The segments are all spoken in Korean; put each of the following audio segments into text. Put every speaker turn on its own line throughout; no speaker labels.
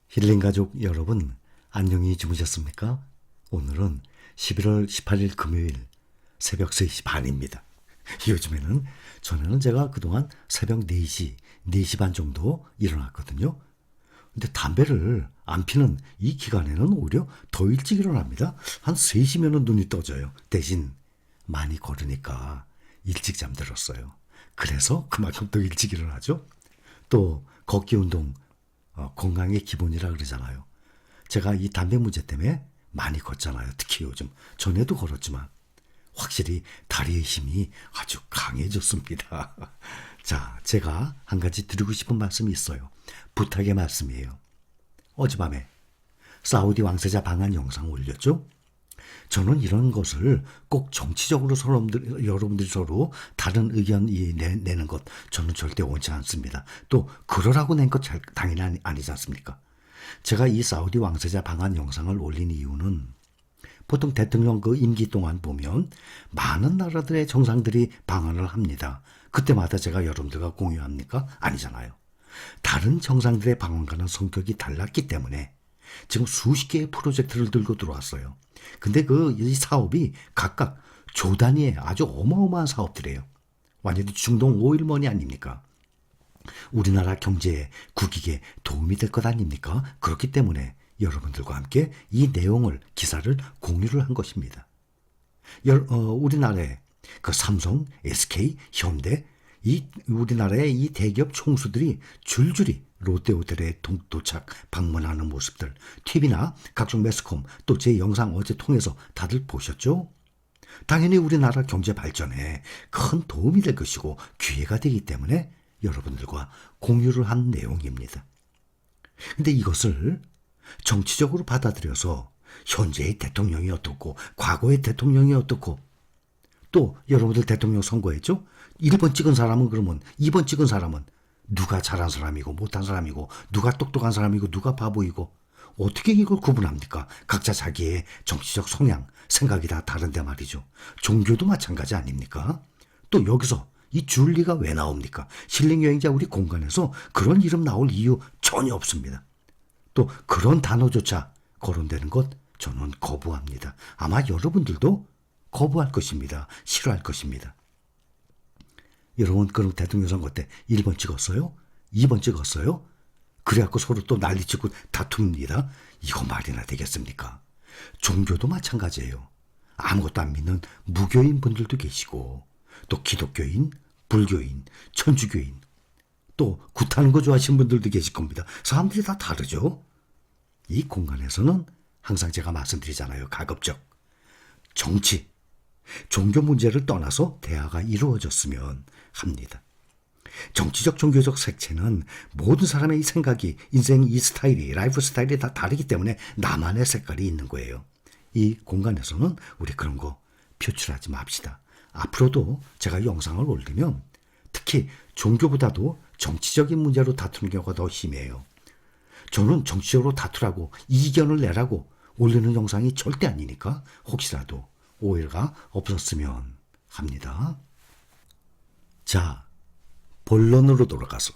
힐링 가족 여러분, 안녕히 주무셨습니까? 오늘은 11월 18일 금요일 새벽 3시 반입니다. 요즘에는 전에는 제가 그동안 새벽 4시, 4시 반 정도 일어났거든요. 근데 담배를 안 피는 이 기간에는 오히려 더 일찍 일어납니다. 한 3시면 눈이 떠져요. 대신 많이 걸으니까 일찍 잠들었어요. 그래서 그만큼 더 일찍 일어나죠. 또 걷기 운동, 건강의 기본이라 그러잖아요. 제가 이 담배 문제 때문에 많이 걷잖아요. 특히 요즘. 전에도 걸었지만 확실히 다리의 힘이 아주 강해졌습니다. 자, 제가 한 가지 드리고 싶은 말씀이 있어요. 부탁의 말씀이에요. 어젯밤에 사우디 왕세자 방한 영상 올렸죠? 저는 이런 것을 꼭 정치적으로 여러분들이 서로 다른 의견 내는 것 저는 절대 원치 않습니다. 또 그러라고 낸 것 당연히 아니지 않습니까? 제가 이 사우디 왕세자 방한 영상을 올린 이유는 보통 대통령 그 임기 동안 보면 많은 나라들의 정상들이 방한을 합니다. 그때마다 제가 여러분들과 공유합니까? 아니잖아요. 다른 정상들의 방한과는 성격이 달랐기 때문에 지금 수십 개의 프로젝트를 들고 들어왔어요. 근데 이 사업이 각각 조 단위의 아주 어마어마한 사업들이에요. 완전히 중동 오일머니 아닙니까? 우리나라 경제에 국익에 도움이 될 것 아닙니까? 그렇기 때문에 여러분들과 함께 이 내용을 기사를 공유를 한 것입니다. 우리나라의 그 삼성, SK, 현대 우리나라의 이 대기업 총수들이 줄줄이 롯데호텔에 도착 방문하는 모습들 TV나 각종 매스컴 또 제 영상 어제 통해서 다들 보셨죠? 당연히 우리나라 경제 발전에 큰 도움이 될 것이고 기회가 되기 때문에 여러분들과 공유를 한 내용입니다. 근데 이것을 정치적으로 받아들여서 현재의 대통령이 어떻고 과거의 대통령이 어떻고 또 여러분들 대통령 선거했죠? 1번 찍은 사람은 그러면 2번 찍은 사람은 누가 잘한 사람이고 못한 사람이고 누가 똑똑한 사람이고 누가 바보이고 어떻게 이걸 구분합니까? 각자 자기의 정치적 성향, 생각이 다 다른데 말이죠. 종교도 마찬가지 아닙니까? 또 여기서 이 줄리가 왜 나옵니까? 힐링 여행자 우리 공간에서 그런 이름 나올 이유 전혀 없습니다. 또 그런 단어조차 거론되는 것 저는 거부합니다. 아마 여러분들도 거부할 것입니다. 싫어할 것입니다. 여러분 그럼 대통령 선거 때 1번 찍었어요? 2번 찍었어요? 그래갖고 서로 또 난리치고 다툽니다. 이거 말이나 되겠습니까? 종교도 마찬가지예요. 아무것도 안 믿는 무교인 분들도 계시고 또 기독교인, 불교인, 천주교인 또 굿하는 거 좋아하시는 분들도 계실 겁니다. 사람들이 다 다르죠. 이 공간에서는 항상 제가 말씀드리잖아요. 가급적 정치, 종교 문제를 떠나서 대화가 이루어졌으면 합니다. 정치적 종교적 색채는 모든 사람의 이 생각이 인생 이 스타일이 라이프 스타일이 다 다르기 때문에 나만의 색깔이 있는 거예요. 이 공간에서는 우리 그런 거 표출하지 맙시다. 앞으로도 제가 영상을 올리면 특히 종교보다도 정치적인 문제로 다투는 경우가 더 심해요. 저는 정치적으로 다투라고 이견을 내라고 올리는 영상이 절대 아니니까 혹시라도 오해가 없었으면 합니다. 자, 본론으로 돌아가서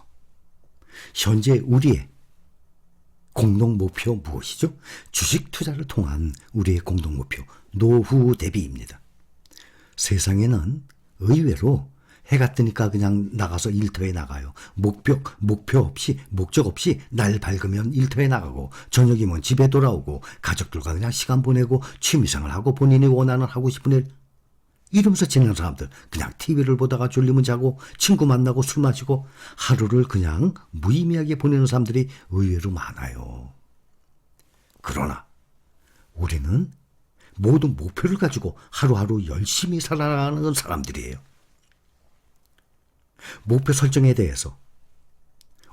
현재 우리의 공동 목표 무엇이죠? 주식 투자를 통한 우리의 공동 목표 노후 대비입니다. 세상에는 의외로 해가 뜨니까 그냥 나가서 일터에 나가요. 목표 없이, 목적 없이 날 밝으면 일터에 나가고 저녁이면 집에 돌아오고 가족들과 그냥 시간 보내고 취미생활 하고 본인이 원하는 하고 싶은 일 이러면서 지내는 사람들 그냥 TV를 보다가 졸리면 자고 친구 만나고 술 마시고 하루를 그냥 무의미하게 보내는 사람들이 의외로 많아요. 그러나 우리는 모든 목표를 가지고 하루하루 열심히 살아가는 사람들이에요. 목표 설정에 대해서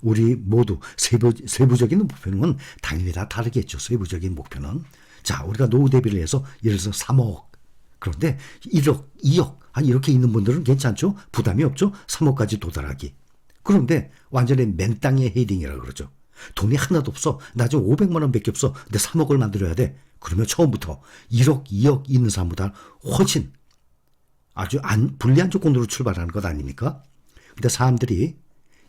우리 모두 세부적인 목표는 당연히 다 다르겠죠. 세부적인 목표는. 자, 우리가 노후 대비를 해서 예를 들어서 3억. 그런데 1억, 2억 이렇게 있는 분들은 괜찮죠. 부담이 없죠. 3억까지 도달하기. 그런데 완전히 맨땅에 헤딩이라고 그러죠. 돈이 하나도 없어. 나 지금 500만 원밖에 없어. 근데 3억을 만들어야 돼. 그러면 처음부터 1억, 2억 있는 사람보다 훨씬 아주 불리한 조건으로 출발하는 것 아닙니까? 근데 사람들이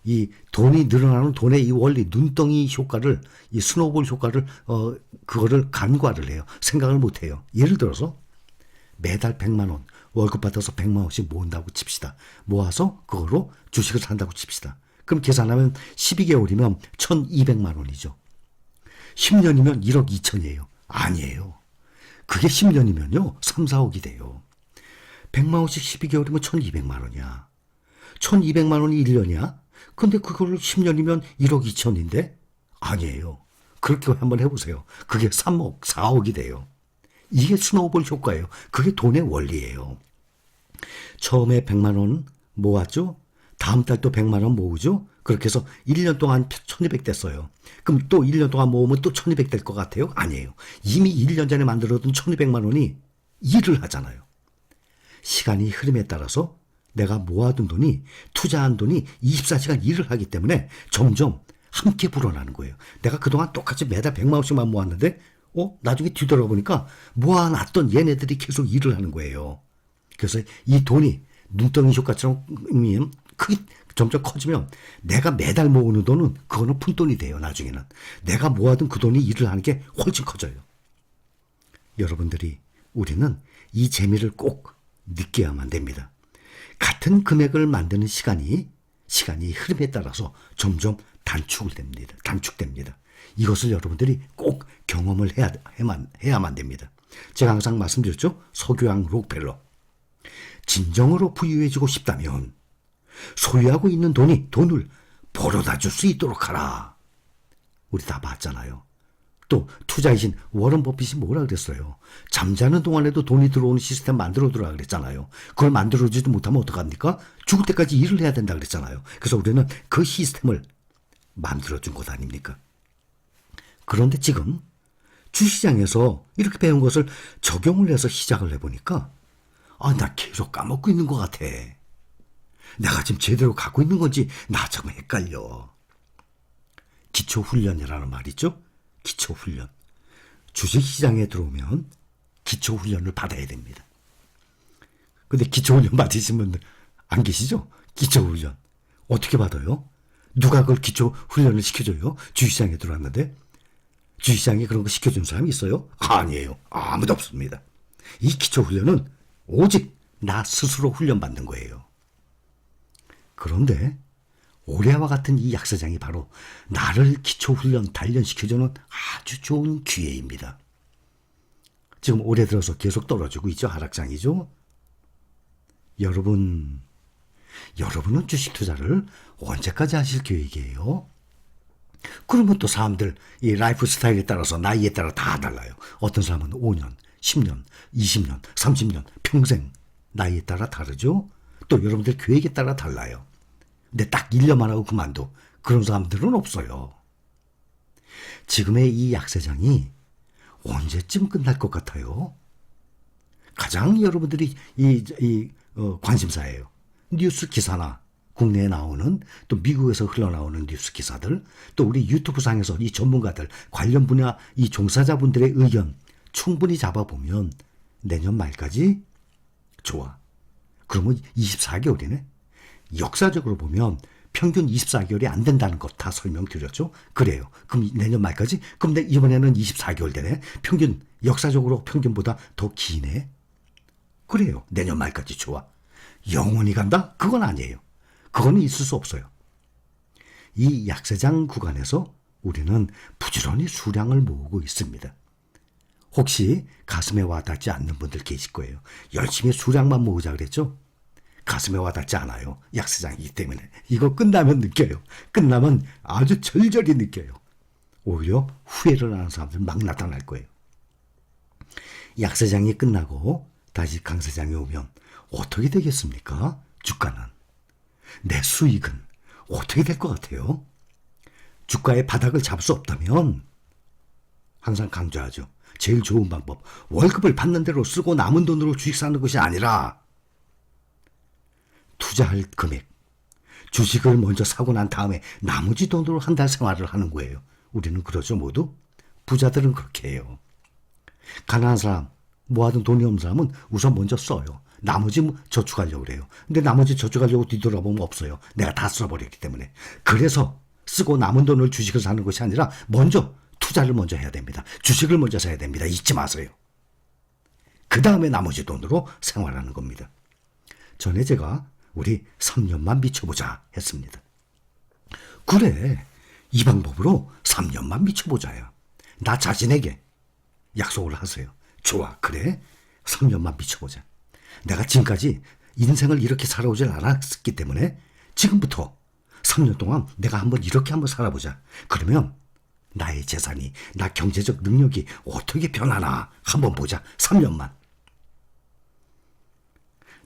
이 돈이 늘어나는 돈의 이 원리, 눈덩이 효과를, 이 스노우볼 효과를, 그거를 간과를 해요. 생각을 못 해요. 예를 들어서 매달 100만 원, 월급 받아서 100만 원씩 모은다고 칩시다. 모아서 그거로 주식을 산다고 칩시다. 그럼 계산하면 12개월이면 1200만 원이죠. 10년이면 1억 2천이에요. 아니에요. 그게 10년이면요, 3, 4억이 돼요. 100만 원씩 12개월이면 1200만 원이야. 1200만 원이 1년이야? 근데 그걸 10년이면 1억 2천인데? 아니에요. 그렇게 한번 해보세요. 그게 3억, 4억이 돼요. 이게 스노우볼 효과예요. 그게 돈의 원리예요. 처음에 100만 원 모았죠? 다음 달 또 100만 원 모으죠? 그렇게 해서 1년 동안 1200 됐어요. 그럼 또 1년 동안 모으면 또 1200 될 것 같아요? 아니에요. 이미 1년 전에 만들어둔 1200만 원이 일을 하잖아요. 시간이 흐름에 따라서 내가 모아둔 돈이, 투자한 돈이 24시간 일을 하기 때문에 점점 함께 불어나는 거예요. 내가 그동안 똑같이 매달 100만 원씩만 모았는데 나중에 뒤돌아보니까 모아놨던 얘네들이 계속 일을 하는 거예요. 그래서 이 돈이 눈덩이 효과처럼 점점 커지면 내가 매달 모으는 돈은 그거는 푼돈이 돼요. 나중에는 내가 모아둔 그 돈이 일을 하는 게 훨씬 커져요. 여러분들이, 우리는 이 재미를 꼭 느껴야만 됩니다. 같은 금액을 만드는 시간이 흐름에 따라서 점점 단축됩니다. 이것을 여러분들이 꼭 경험을 해야만 됩니다. 제가 항상 말씀드렸죠. 석유왕 록펠러. 진정으로 부유해지고 싶다면 소유하고 있는 돈을 벌어다 줄 수 있도록 하라. 우리 다 봤잖아요. 또 투자이신 워런 버핏이 뭐라 그랬어요? 잠자는 동안에도 돈이 들어오는 시스템 만들어두라 그랬잖아요. 그걸 만들어주지도 못하면 어떡합니까? 죽을 때까지 일을 해야 된다 그랬잖아요. 그래서 우리는 그 시스템을 만들어준 것 아닙니까? 그런데 지금 주시장에서 이렇게 배운 것을 적용을 해서 시작을 해보니까 나 계속 까먹고 있는 것 같아. 내가 지금 제대로 갖고 있는 건지 나 좀 헷갈려. 기초훈련이라는 말 있죠? 기초훈련. 주식시장에 들어오면 기초훈련을 받아야 됩니다. 근데 기초훈련 받으신 분들 안 계시죠? 기초훈련. 어떻게 받아요? 누가 그걸 기초훈련을 시켜줘요? 주식시장에 들어왔는데? 주식시장에 그런 거 시켜준 사람이 있어요? 아니에요. 아무도 없습니다. 이 기초훈련은 오직 나 스스로 훈련받는 거예요. 그런데 올해와 같은 이 약사장이 바로 나를 기초훈련, 단련시켜주는 아주 좋은 기회입니다. 지금 올해 들어서 계속 떨어지고 있죠. 하락장이죠. 여러분은 주식 투자를 언제까지 하실 계획이에요? 그러면 또 사람들 이 라이프 스타일에 따라서 나이에 따라 다 달라요. 어떤 사람은 5년, 10년, 20년, 30년, 평생 나이에 따라 다르죠. 또 여러분들 계획에 따라 달라요. 근데 딱 1년만 하고 그만둬. 그런 사람들은 없어요. 지금의 이 약세장이 언제쯤 끝날 것 같아요? 가장 여러분들이 관심사예요. 뉴스 기사나 국내에 나오는, 또 미국에서 흘러나오는 뉴스 기사들, 또 우리 유튜브 상에서 이 전문가들, 관련 분야 이 종사자분들의 의견 충분히 잡아보면 내년 말까지 좋아. 그러면 24개월이네. 역사적으로 보면 평균 24개월이 안 된다는 것 다 설명드렸죠. 그래요. 그럼 내년 말까지? 그럼 이번에는 24개월 되네. 역사적으로 평균보다 더 기네. 그래요. 내년 말까지 좋아. 영원히 간다? 그건 아니에요. 그거는 있을 수 없어요. 이 약세장 구간에서 우리는 부지런히 수량을 모으고 있습니다. 혹시 가슴에 와닿지 않는 분들 계실 거예요. 열심히 수량만 모으자 그랬죠? 가슴에 와닿지 않아요. 약세장이기 때문에. 이거 끝나면 느껴요. 끝나면 아주 절절히 느껴요. 오히려 후회를 하는 사람들 막 나타날 거예요. 약세장이 끝나고 다시 강세장이 오면 어떻게 되겠습니까? 주가는. 내 수익은 어떻게 될 것 같아요? 주가의 바닥을 잡을 수 없다면 항상 강조하죠. 제일 좋은 방법. 월급을 받는 대로 쓰고 남은 돈으로 주식 사는 것이 아니라 투자할 금액, 주식을 먼저 사고 난 다음에 나머지 돈으로 한 달 생활을 하는 거예요. 우리는 그러죠, 모두. 부자들은 그렇게 해요. 가난한 사람, 모아둔 돈이 없는 사람은 우선 먼저 써요. 나머지 저축하려고 그래요. 근데 나머지 저축하려고 뒤돌아보면 없어요. 내가 다 써버렸기 때문에. 그래서 쓰고 남은 돈을 주식을 사는 것이 아니라 먼저 투자를 먼저 해야 됩니다. 주식을 먼저 사야 됩니다. 잊지 마세요. 그 다음에 나머지 돈으로 생활하는 겁니다. 전에 제가 우리 3년만 미쳐보자 했습니다. 그래, 이 방법으로 3년만 미쳐보자야. 나 자신에게 약속을 하세요. 좋아, 그래, 3년만 미쳐보자. 내가 지금까지 인생을 이렇게 살아오질 않았기 때문에 지금부터 3년 동안 내가 이렇게 한번 살아보자. 그러면 나의 재산이, 나 경제적 능력이 어떻게 변하나 한번 보자. 3년만.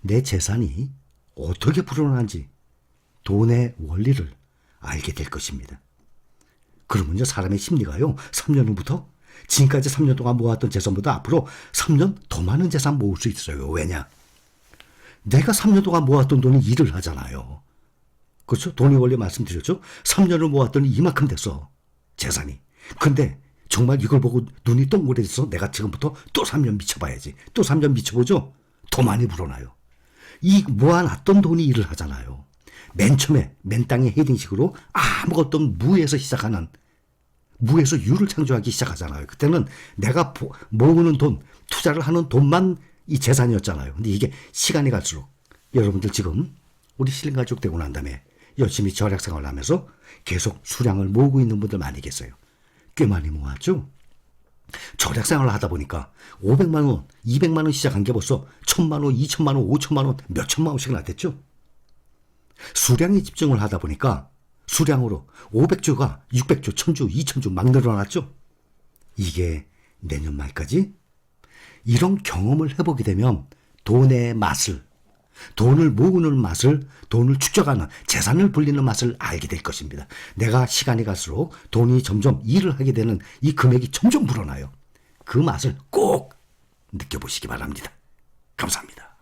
내 재산이 어떻게 불어나는지 돈의 원리를 알게 될 것입니다. 그러면요, 사람의 심리가요, 3년 후부터 지금까지 3년 동안 모았던 재산보다 앞으로 3년 더 많은 재산 모을 수 있어요. 왜냐? 내가 3년 동안 모았던 돈이 일을 하잖아요. 그렇죠? 돈이 원래 말씀드렸죠? 3년을 모았더니 이만큼 됐어. 재산이. 근데 정말 이걸 보고 눈이 동그래져서 내가 지금부터 또 3년 미쳐봐야지. 또 3년 미쳐보죠? 더 많이 불어나요. 이 모아놨던 돈이 일을 하잖아요. 맨 처음에 맨 땅에 헤딩식으로 아무것도 무에서 시작하는, 무에서 유를 창조하기 시작하잖아요. 그때는 내가 모으는 돈, 투자를 하는 돈만 이 재산이었잖아요. 근데 이게 시간이 갈수록, 여러분들 지금 우리 신가족 되고 난 다음에 열심히 절약 생활을 하면서 계속 수량을 모으고 있는 분들 많이 계세요. 꽤 많이 모았죠? 절약 생활을 하다 보니까 500만 원, 200만 원 시작한 게 벌써 1000만 원, 2000만 원, 5000만 원, 몇천만 원씩이나 됐죠? 수량에 집중을 하다 보니까 수량으로 500주가 600주, 1000주, 2000주 막 늘어났죠? 이게 내년 말까지 이런 경험을 해보게 되면 돈의 맛을, 돈을 모으는 맛을, 돈을 축적하는, 재산을 불리는 맛을 알게 될 것입니다. 내가 시간이 갈수록 돈이 점점 일을 하게 되는 이 금액이 점점 불어나요. 그 맛을 꼭 느껴보시기 바랍니다. 감사합니다.